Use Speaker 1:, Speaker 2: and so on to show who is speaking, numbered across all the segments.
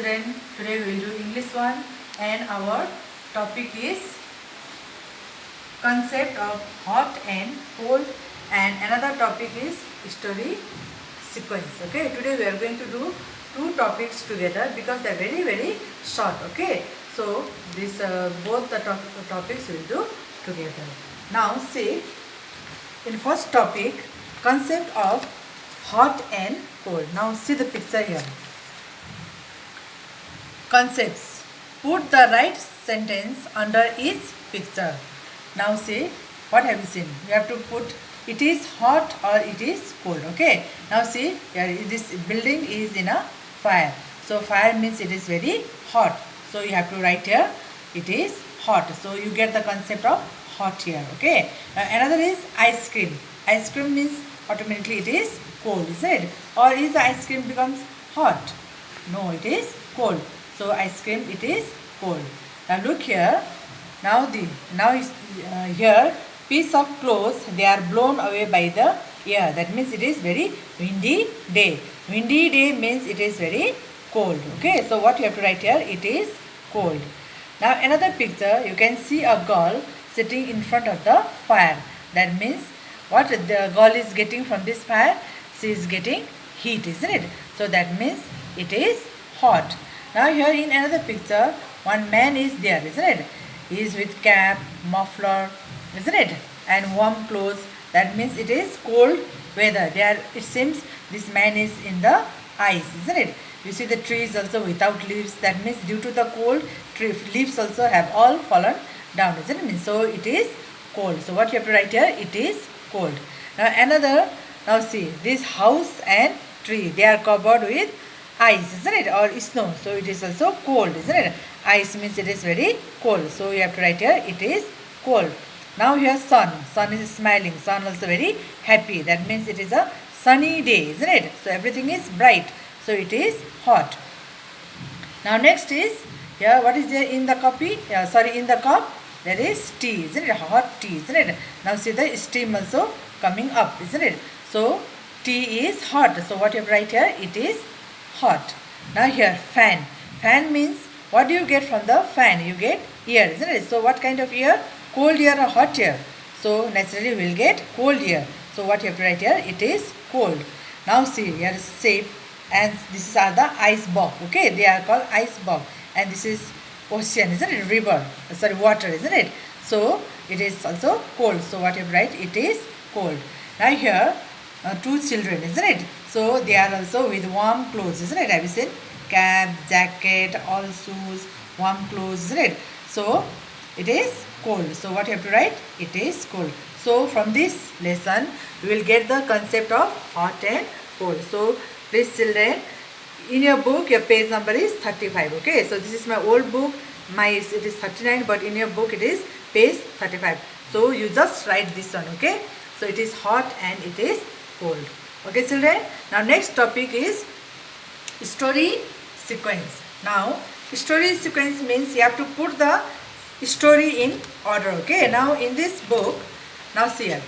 Speaker 1: children, today we will do English 1 and our topic is concept of hot and cold, and another topic is story sequence. Okay, today we are going to do two topics together because they are very short. Okay, so this both the topics we will do together. Now see, in first topic, concept of hot and cold. Now see the picture here. Concepts. Put the right sentence under each picture. Now see, what have you seen? You have to put it is hot or it is cold. Okay. Now see, here this building is in a fire. So fire means it is very hot. So you have to write here it is hot. So you get the concept of hot here. Okay. Now another is ice cream. Ice cream means automatically it is cold, is it? Or is the ice cream becomes hot? No, it is cold. So ice cream it is cold. Now look here. Now here piece of clothes, they are blown away by the air. That means it is very windy day. Windy day means it is very cold. Okay. So what you have to write here? It is cold. Now another picture, you can see a girl sitting in front of the fire. That means what the girl is getting from this fire? She is getting heat, isn't it? So that means it is hot. Now here in another picture, one man is there, isn't it? He is with cap, muffler, isn't it? And warm clothes. That means it is cold weather. There it seems this man is in the ice, isn't it? You see the trees also without leaves. That means due to the cold, leaves also have all fallen down, isn't it? So it is cold. So what you have to write here? It is cold. Now another. Now see, this house and tree, they are covered with ice, isn't it? Or snow. So it is also cold, isn't it? Ice means it is very cold. So you have to write here it is cold. Now here sun. Sun is smiling. Sun also very happy. That means it is a sunny day, isn't it? So everything is bright. So it is hot. Now next is here, what is there in the copy? In the cup there is tea, isn't it? Hot tea, isn't it? Now see the steam also coming up, isn't it? So tea is hot. So what you have to write here? It is hot. Now here fan. Fan means what do you get from the fan? You get air, isn't it? So what kind of air? Cold air or hot air? So naturally we will get cold air. So what you have to write here? It is cold. Now see, here is shape, and this are the ice block. Okay, they are called ice block, and this is ocean, isn't it? River, water, isn't it? So it is also cold. So what you have to write? It is cold. Now here two children, isn't it? So they are also with warm clothes, isn't it? Have you seen? Cap, jacket, all shoes, warm clothes, isn't it? So it is cold. So what you have to write? It is cold. So from this lesson we will get the concept of hot and cold. So please children, in your book your page number is 35. Okay, so this is my old book, it is 39, but in your book it is page 35. So you just write this one. Okay, so it is hot and it is cold. Okay children, now next topic is story sequence. Now story sequence means you have to put the story in order. Okay, now in this book, now see here,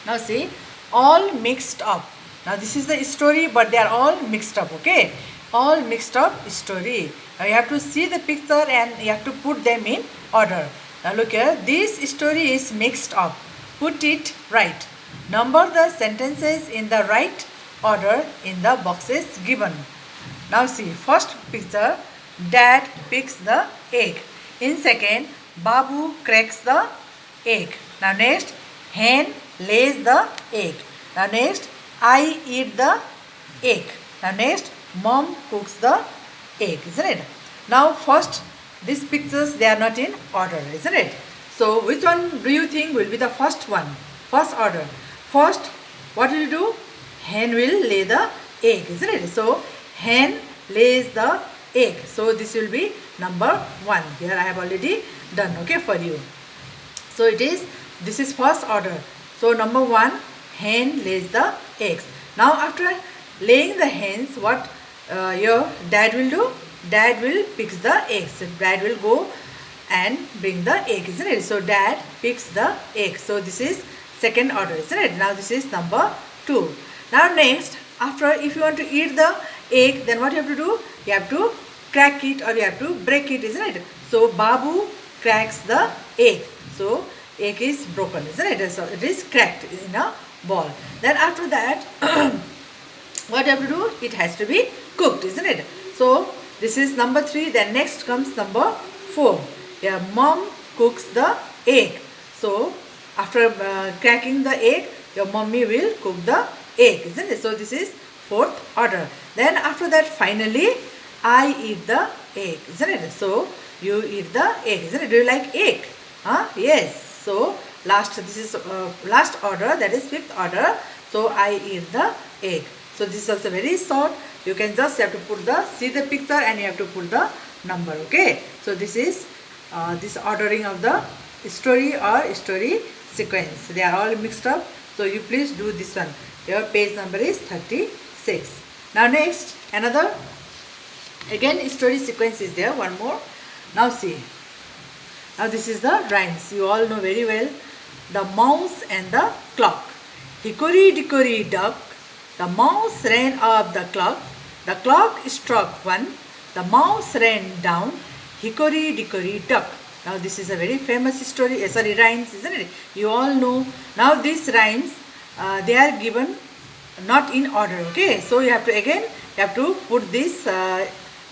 Speaker 1: now see, all mixed up. Now this is the story, but they are all mixed up. Okay, all mixed up story. Now you have to see the picture and you have to put them in order. Now look here, this story is mixed up. Put it right. Number the sentences in the right order in the boxes given. Now see, first picture, dad picks the egg. In second, Babu cracks the egg. Now next, hen lays the egg. Now next, I eat the egg. Now next, mom cooks the egg, isn't it? Now first, these pictures, they are not in order, isn't it? So which one do you think will be the first one? First order. First, what will you do? Hen will lay the egg, isn't it? So hen lays the egg. So this will be number 1. Here I have already done, okay, for you. So this is first order. So number 1, hen lays the eggs. Now after laying the hens, what your dad will do? Dad will pick the eggs. So dad will go and bring the egg, isn't it? So dad picks the egg. So this is second order, isn't it? Now this is number 2. Now next, after if you want to eat the egg, then what you have to do? you have to crack it or you have to break it, isn't it? So Babu cracks the egg. So egg is broken, isn't it? So it is cracked in a ball. Then after that, what you have to do? It has to be cooked, isn't it? So this is number 3. Then next comes number 4. Your mom cooks the egg. So after cracking the egg, your mommy will cook the egg, isn't it? So this is 4th order. Then after that, finally, I eat the egg, isn't it? So you eat the egg, isn't it? Do you like egg? Huh? Yes. So this is last order, that is 5th order. So I eat the egg. So this is also very short. You can just have to see the picture and you have to put the number. Okay. So this is this ordering of the story or story sequence. They are all mixed up. So you please do this one. Your page number is 36. Now next, another again story sequence is there. One more. Now see. Now this is the rhymes. You all know very well. The mouse and the clock. Hickory dickory dock. The mouse ran up the clock. The clock struck 1. The mouse ran down. Hickory dickory dock. Now this is a very famous story, rhymes, isn't it? You all know. Now these rhymes, they are given not in order, okay? So you have to put these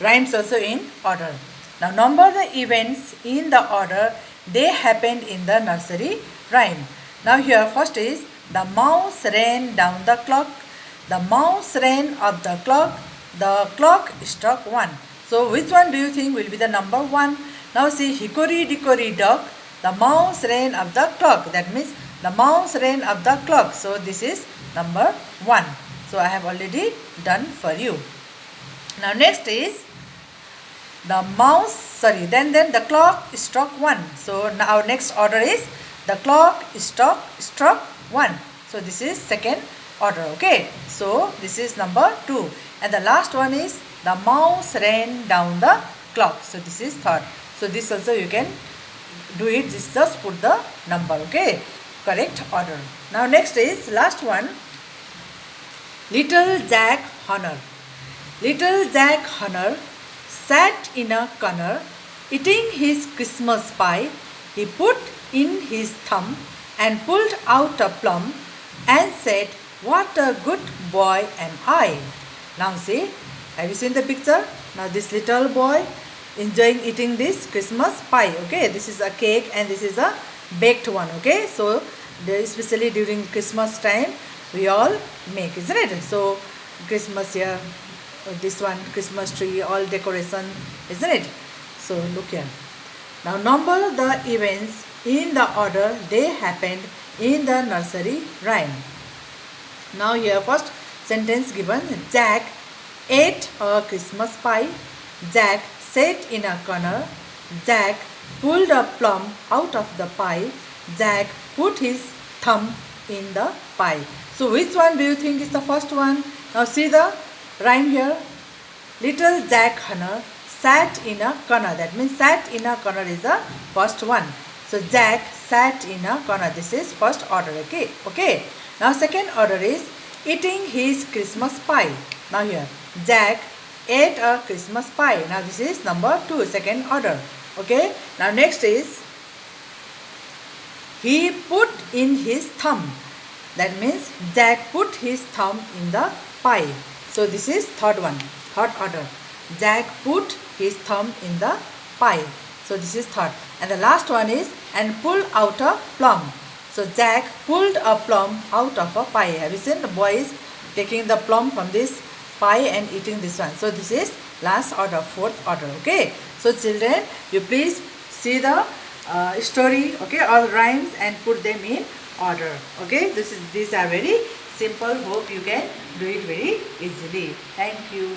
Speaker 1: rhymes also in order. Now number the events in the order they happened in the nursery rhyme. Now here first is the mouse ran down the clock. The mouse ran up the clock. The clock struck 1. So which one do you think will be the number 1? Now see, hickory dickory dock. The mouse ran up the clock. That means the mouse ran up the clock. So this is number 1. So I have already done for you. Now next is then the clock struck 1. So now our next order is the clock struck 1. So this is 2nd order, okay? So this is number 2. And the last one is the mouse ran down the clock. So this is 3rd. So this also you can do it, just put the number, okay? Correct order. Now next is last one. Little Jack Horner. Little Jack Horner sat in a corner eating his Christmas pie. He put in his thumb and pulled out a plum and said, "What a good boy am I." Now see, have you seen the picture? Now this little boy enjoying eating this Christmas pie, okay? This is a cake and this is a baked one, okay? So especially during Christmas time we all make, isn't it? So Christmas here, this one Christmas tree, all decoration, isn't it? So look here. Now number the events in the order they happened in the nursery rhyme. Now here first sentence given, Jack ate a Christmas pie. Jack sat in a corner. Jack pulled a plum out of the pie. Jack put his thumb in the pie. So which one do you think is the first one? Now see the rhyme here. Little Jack Horner sat in a corner. That means sat in a corner is the first one. So Jack sat in a corner. This is first order, okay? Okay. Now second order is eating his Christmas pie. Now here, Jack ate a Christmas pie. Now this is number 2, second order. Okay. Now next is he put in his thumb. That means Jack put his thumb in the pie. So this is third one, third order. Jack put his thumb in the pie. So this is third. And the last one is and pulled out a plum. So Jack pulled a plum out of a pie. Have you seen the boy is taking the plum from this pie and eating this one. So this is last order, fourth order. Okay. So children, you please see the story, okay, all rhymes and put them in order. Okay. These are very simple. Hope you can do it very easily. Thank you.